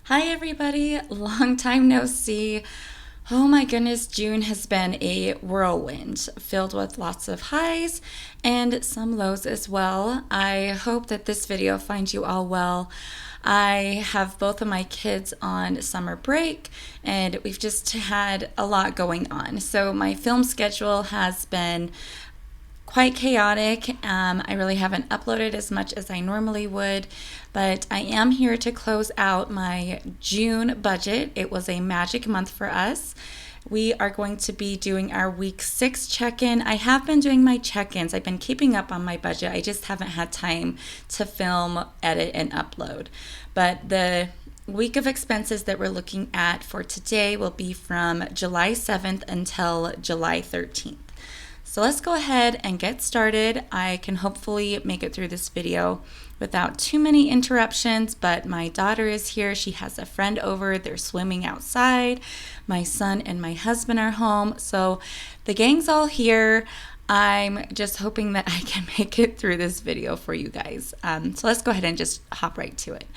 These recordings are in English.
Hi everybody, long time no see. Oh my goodness, June has been a whirlwind filled with lots of highs and some lows as well. I hope that this video finds you all well. I have both of my kids on summer break and we've just had a lot going on. So my film schedule has been quite chaotic. I really haven't uploaded as much as I normally would, but I am here to close out my June budget. It was a magic month for us. We are going to be doing our week 6 check-in. I have been doing my check-ins. I've been keeping up on my budget. I just haven't had time to film, edit, and upload. But the week of expenses that we're looking at for today will be from July 7th until July 13th. So let's go ahead and get started. I can hopefully make it through this video without too many interruptions, but my daughter is here. She has a friend over. They're swimming outside. My son and my husband are home. So the gang's all here. I'm just hoping that I can make it through this video for you guys. So let's go ahead and just hop right to it.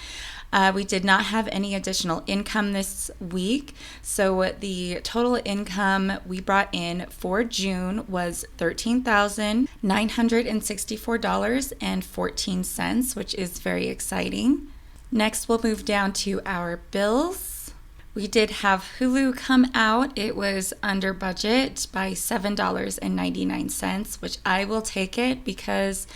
We did not have any additional income this week, so the total income we brought in for June was $13,964.14, which is very exciting. Next, we'll move down to our bills. We did have Hulu come out. It was under budget by $7.99, which I will take it because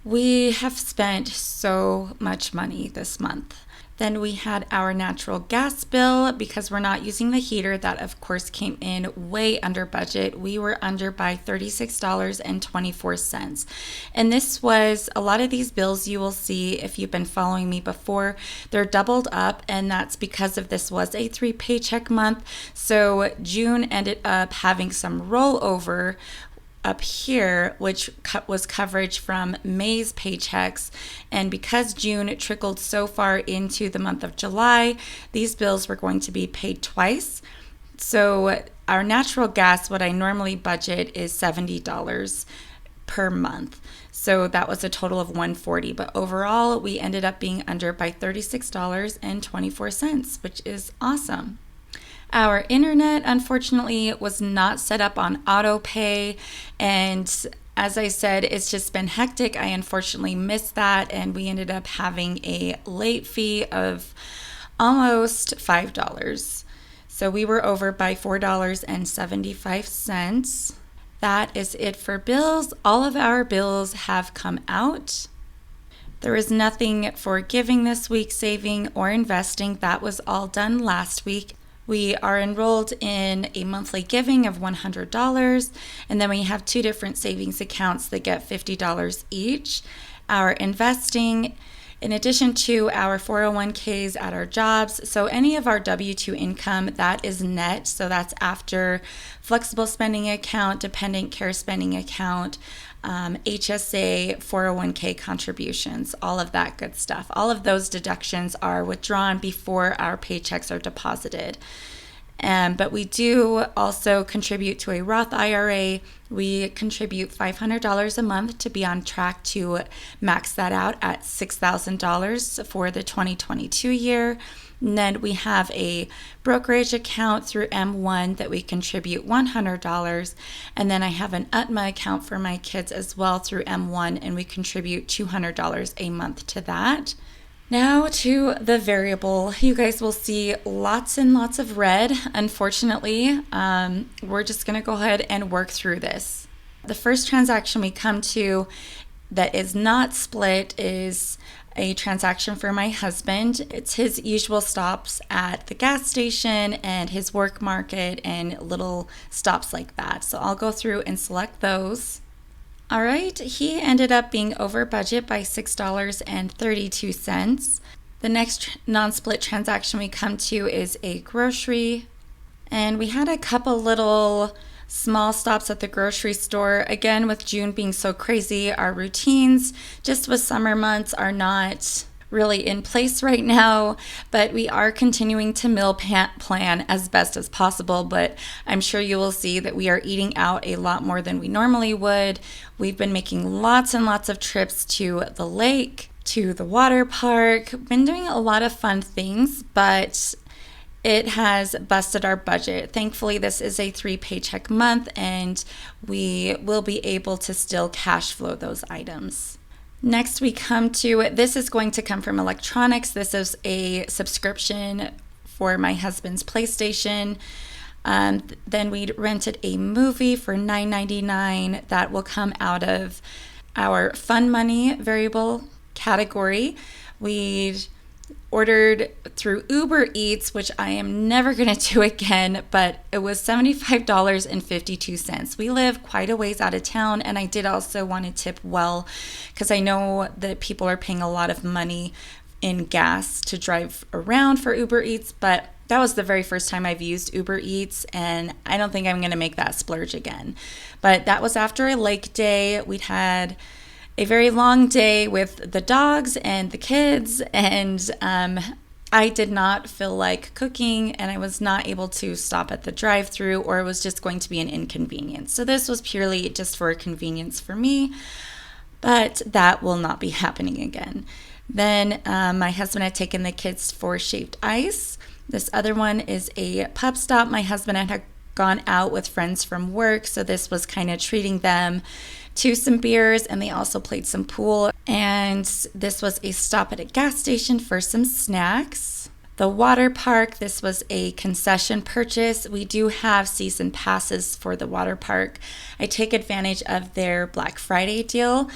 we have spent so much money this month. Then we had our natural gas bill because we're not using the heater. That of course came in way under budget. We were under by $36.24. And this was a lot of these bills you will see if you've been following me before. They're doubled up, and that's because of this was a 3 paycheck month. So June ended up having some rollover up here, which was coverage from May's paychecks. And because June trickled so far into the month of July, these bills were going to be paid twice. So our natural gas, what I normally budget, is $70 per month. So that was a total of $140. But overall, we ended up being under by $36.24, which is awesome. Our internet, unfortunately, was not set up on auto pay, and as I said, it's just been hectic. I unfortunately missed that, and we ended up having a late fee of almost $5. So we were over by $4.75. That is it for bills. All of our bills have come out. There is nothing for giving this week, saving, or investing. That was all done last week. We are enrolled in a monthly giving of $100, and then we have 2 different savings accounts that get $50 each. Our investing, in addition to our 401ks at our jobs, so any of our W-2 income, that is net, so that's after flexible spending account, dependent care spending account, HSA, 401k contributions, all of that good stuff. All of those deductions are withdrawn before our paychecks are deposited. But we do also contribute to a Roth IRA. We contribute $500 a month to be on track to max that out at $6,000 for the 2022 year. And then we have a brokerage account through M1 that we contribute $100. And then I have an UTMA account for my kids as well through M1, and we contribute $200 a month to that. Now to the variable. You guys will see lots and lots of red. Unfortunately, we're just going to go ahead and work through this. The first transaction we come to that is not split is a transaction for my husband. It's his usual stops at the gas station and his work market and little stops like that. So I'll go through and select those. All right, he ended up being over budget by $6.32. The next non-split transaction we come to is a grocery. And we had a couple little small stops at the grocery store. Again, with June being so crazy, our routines just with summer months are not really in place right now, but we are continuing to meal plan as best as possible. But I'm sure you will see that we are eating out a lot more than we normally would. We've been making lots and lots of trips to the lake. to the water park. Been doing a lot of fun things, but it has busted our budget. Thankfully, this is a 3-paycheck month and we will be able to still cash flow those items. Next, we come to, this is going to come from electronics. This is a subscription for my husband's PlayStation. Then we rented a movie for $9.99 that will come out of our fun money variable category. We ordered through Uber Eats, which I am never going to do again, but it was $75.52. We live quite a ways out of town, and I did also want to tip well because I know that people are paying a lot of money in gas to drive around for Uber Eats, but that was the very first time I've used Uber Eats, and I don't think I'm going to make that splurge again. But that was after a lake day. We'd had a very long day with the dogs and the kids, and I did not feel like cooking, and I was not able to stop at the drive-thru, or it was just going to be an inconvenience. So this was purely just for convenience for me, but that will not be happening again. Then my husband had taken the kids for shaved ice. This other one is a pub stop. My husband had gone out with friends from work, so this was kind of treating them to some beers, and they also played some pool. And this was a stop at a gas station for some snacks. The water park, this was a concession purchase. We do have season passes for the water park. I take advantage of their Black Friday deal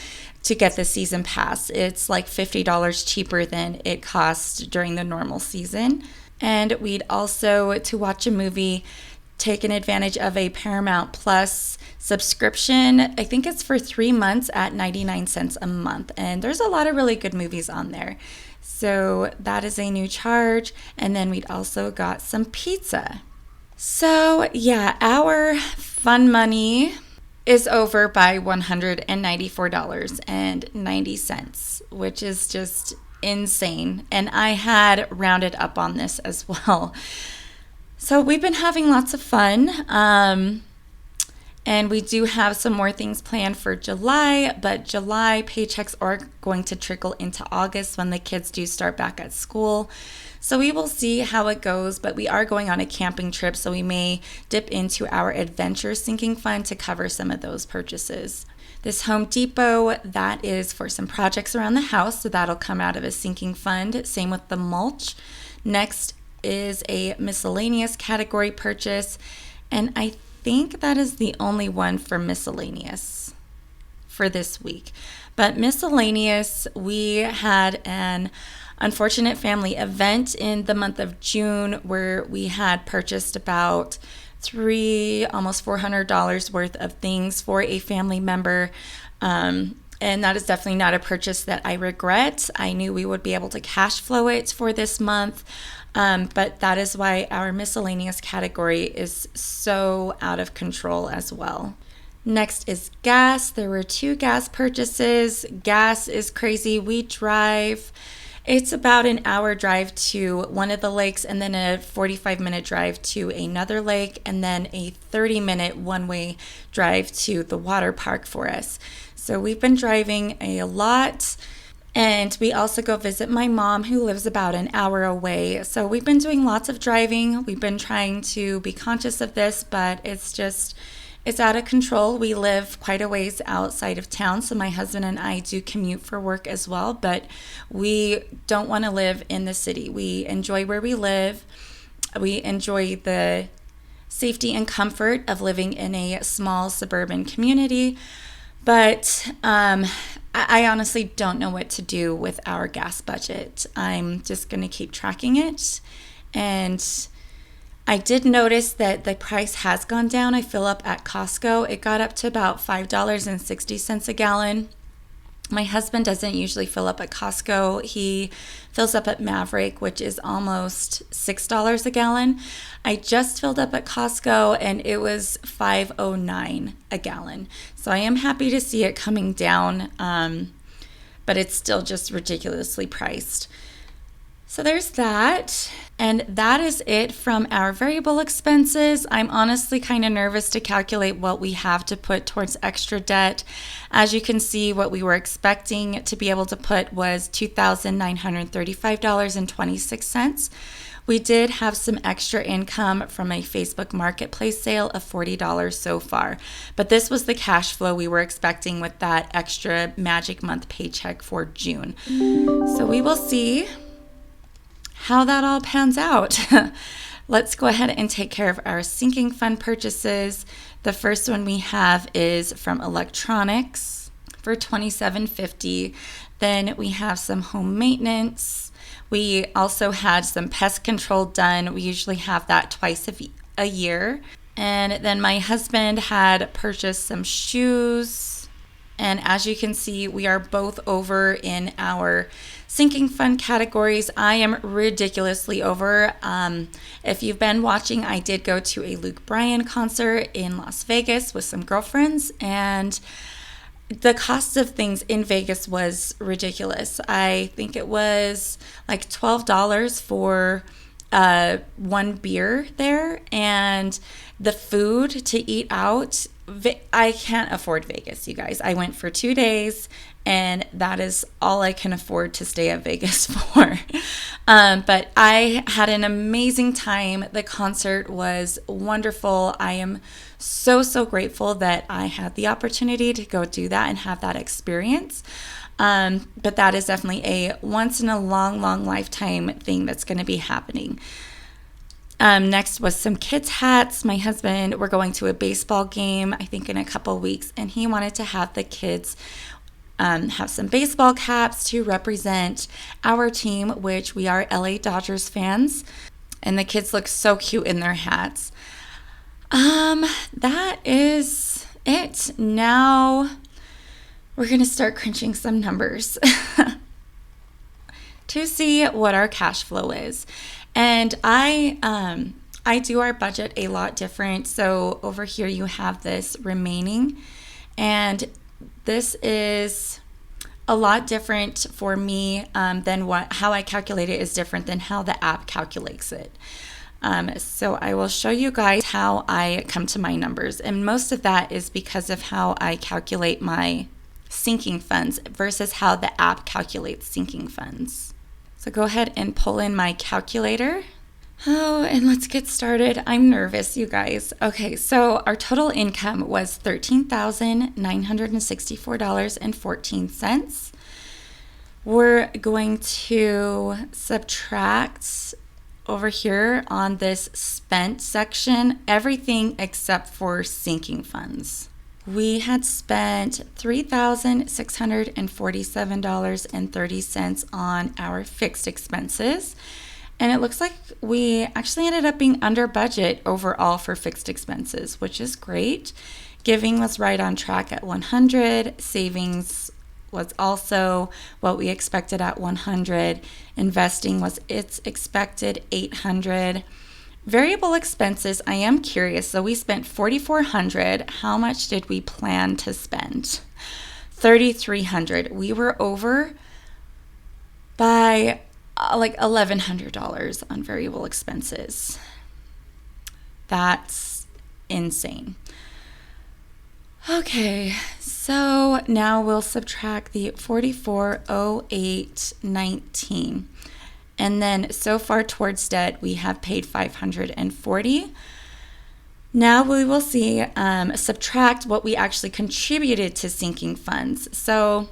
to get the season pass. It's like $50 cheaper than it costs during the normal season. And we'd also, to watch a movie, taken advantage of a Paramount Plus subscription. I think it's for 3 months at 99 cents a month. And there's a lot of really good movies on there. So that is a new charge. And then we'd also got some pizza. So yeah, our fun money is over by $194.90, which is just insane. And I had rounded up on this as well. So we've been having lots of fun. And we do have some more things planned for July, but July paychecks are going to trickle into August when the kids do start back at school. So we will see how it goes, but we are going on a camping trip, so we may dip into our adventure sinking fund to cover some of those purchases. This Home Depot, that is for some projects around the house, so that'll come out of a sinking fund. Same with the mulch. Next is a miscellaneous category purchase, and I think that is the only one for miscellaneous for this week. But miscellaneous, we had an unfortunate family event in the month of June where we had purchased about almost $400 worth of things for a family member. And that is definitely not a purchase that I regret. I knew we would be able to cash flow it for this month. But that is why our miscellaneous category is so out of control as well. Next is gas. There were 2 gas purchases. Gas is crazy. We drive. It's about an hour drive to one of the lakes, and then a 45-minute drive to another lake, and then a 30-minute one-way drive to the water park for us. So we've been driving a lot. And we also go visit my mom, who lives about an hour away. So we've been doing lots of driving. We've been trying to be conscious of this, but it's out of control. We live quite a ways outside of town, so my husband and I do commute for work as well, but we don't want to live in the city. We enjoy where we live. We enjoy the safety and comfort of living in a small suburban community, but I honestly don't know what to do with our gas budget. I'm just going to keep tracking it. And I did notice that the price has gone down. I fill up at Costco. It got up to about $5.60 a gallon. My husband doesn't usually fill up at Costco. He fills up at Maverick, which is almost $6 a gallon. I just filled up at Costco and it was $5.09 a gallon. So I am happy to see it coming down, but it's still just ridiculously priced. So there's that. And that is it from our variable expenses. I'm honestly kind of nervous to calculate what we have to put towards extra debt. As you can see, what we were expecting to be able to put was $2,935.26. We did have some extra income from a Facebook Marketplace sale of $40 so far, but this was the cash flow we were expecting with that extra Magic Month paycheck for June. So we will see how that all pans out. Let's go ahead and take care of our sinking fund purchases. The first one we have is from electronics for $27.50. Then we have some home maintenance. We also had some pest control done. We usually have that twice a year. And then my husband had purchased some shoes. And as you can see, we are both over in our sinking fund categories. I am ridiculously over. If you've been watching, I did go to a Luke Bryan concert in Las Vegas with some girlfriends, and the cost of things in Vegas was ridiculous. I think it was like $12 for one beer there, and the food to eat out. I can't afford Vegas, you guys. I went for 2 days, and that is all I can afford to stay at Vegas for. But I had an amazing time. The concert was wonderful. I am so grateful that I had the opportunity to go do that and have that experience. But that is definitely a once in a long lifetime thing that's going to be happening. Next was some kids' hats. My husband, we're going to a baseball game, I think in a couple weeks, and he wanted to have the kids have some baseball caps to represent our team, which we are LA Dodgers fans. And the kids look so cute in their hats. That is it. Now we're going to start crunching some numbers to see what our cash flow is. And I do our budget a lot different. So over here you have this remaining, and this is a lot different for me than how I calculate it is different than how the app calculates it. So I will show you guys how I come to my numbers. And most of that is because of how I calculate my sinking funds versus how the app calculates sinking funds. So go ahead and pull in my calculator. Oh, and let's get started. I'm nervous, you guys. Okay, so our total income was $13,964.14. We're going to subtract over here on this spent section everything except for sinking funds. We had spent $3,647.30 on our fixed expenses. And it looks like we actually ended up being under budget overall for fixed expenses, which is great. Giving was right on track at 100. Savings was also what we expected at 100. Investing was its expected 800. Variable expenses, I am curious. So we spent $4,400. How much did we plan to spend? $3,300. We were over by like $1,100 on variable expenses. That's insane. Okay, so now we'll subtract the $44,0819. And then so far towards debt, we have paid $540. Now we will see subtract what we actually contributed to sinking funds. So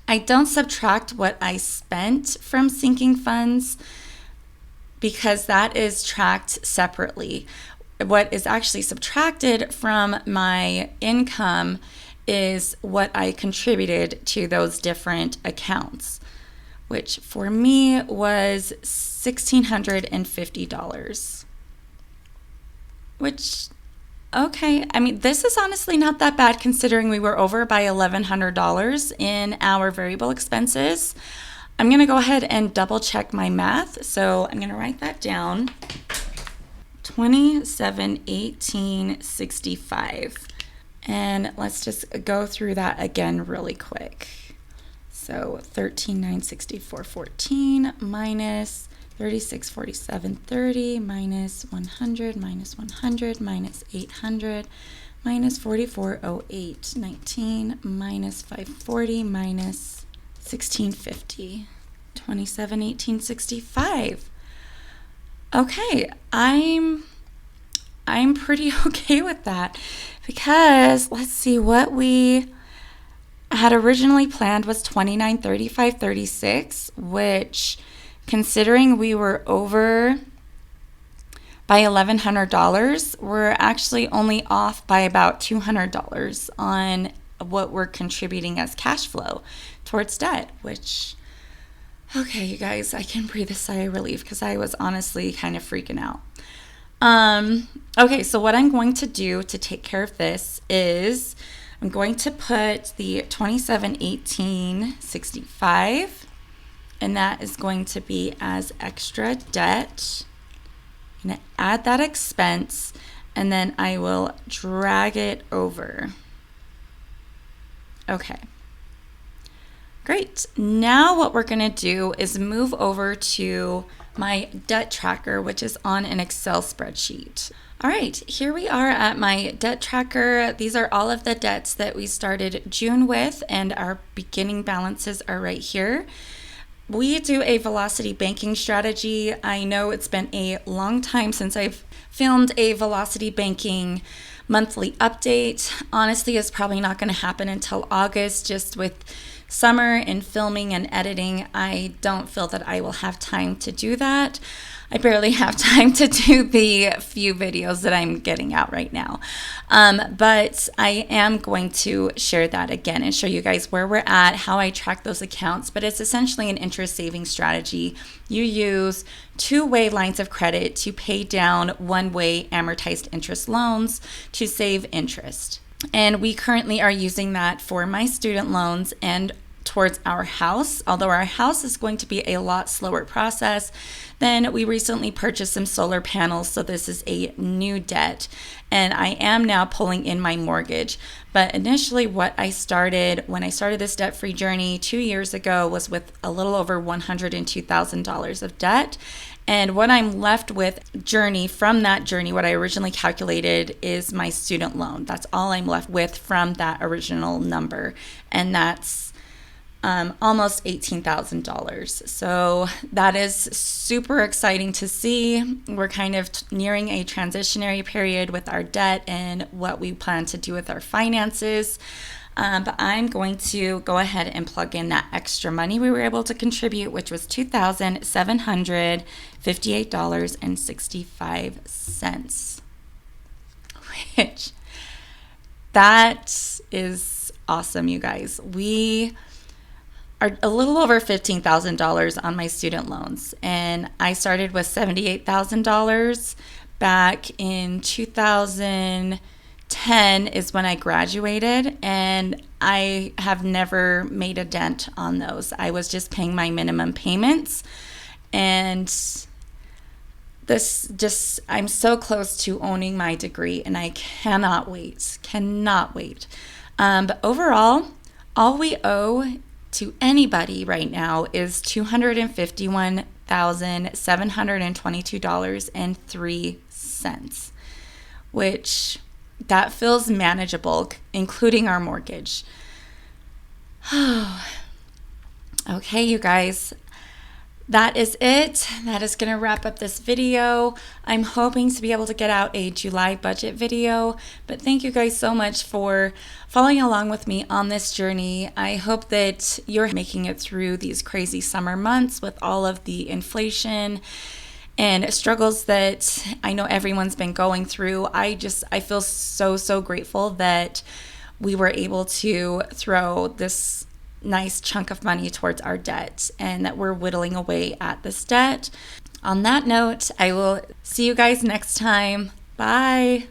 I don't subtract what I spent from sinking funds because that is tracked separately. What is actually subtracted from my income is what I contributed to those different accounts, which for me was $1,650, which, okay, I mean, this is honestly not that bad considering we were over by $1,100 in our variable expenses. I'm going to go ahead and double check my math. So I'm going to write that down. 2718.65. And let's just go through that again really quick. So 13,964.14 minus 3647.30 minus 100 minus 100 minus 800 minus 4408.19 minus 540 minus 1650. 2718.65. Okay, I'm pretty okay with that, because let's see, what we had originally planned was $29.35.36, which, considering we were over by $1,100, we're actually only off by about $200 on what we're contributing as cash flow towards debt, which, okay, you guys, I can breathe a sigh of relief, because I was honestly kind of freaking out. Okay, so what I'm going to do to take care of this is I'm going to put the $2718.65, and that is going to be as extra debt. I'm going to add that expense, and then I will drag it over. Okay. Great. Now what we're going to do is move over to my debt tracker, which is on an Excel spreadsheet. All right, here we are at my debt tracker. These are all of the debts that we started June with, and our beginning balances are right here. We do a velocity banking strategy. I know it's been a long time since I've filmed a velocity banking monthly update. Honestly, it's probably not going to happen until August, just with summer and filming and editing. I don't feel that I will have time to do that. I barely have time to do the few videos that I'm getting out right now. But I am going to share that again and show you guys where we're at, how I track those accounts. But it's essentially an interest saving strategy. You use two-way lines of credit to pay down one-way amortized interest loans to save interest. And we currently are using that for my student loans and towards our house, although our house is going to be a lot slower process. Then we recently purchased some solar panels, so this is a new debt, and I am now pulling in my mortgage. But initially what I started when I started this debt-free journey 2 years ago was with a little over $102,000 of debt. And what I'm left with from that journey, what I originally calculated is my student loan. That's all I'm left with from that original number. And that's almost $18,000. So that is super exciting to see. We're kind of nearing a transitionary period with our debt and what we plan to do with our finances. But I'm going to go ahead and plug in that extra money we were able to contribute, which was $2,758.65. Which, that is awesome, you guys. We are a little over $15,000 on my student loans, and I started with $78,000 back in 2010 is when I graduated, and I have never made a dent on those. I was just paying my minimum payments, and I'm so close to owning my degree, and I cannot wait. But overall, all we owe to anybody right now is $251,722.03, which that feels manageable, including our mortgage. Okay, you guys, that is it. That is going to wrap up this video. I'm hoping to be able to get out a July budget video, but thank you guys so much for following along with me on this journey. I hope that you're making it through these crazy summer months with all of the inflation and struggles that I know everyone's been going through. I feel so grateful that we were able to throw this nice chunk of money towards our debt and that we're whittling away at this debt. On that note, I will see you guys next time. Bye.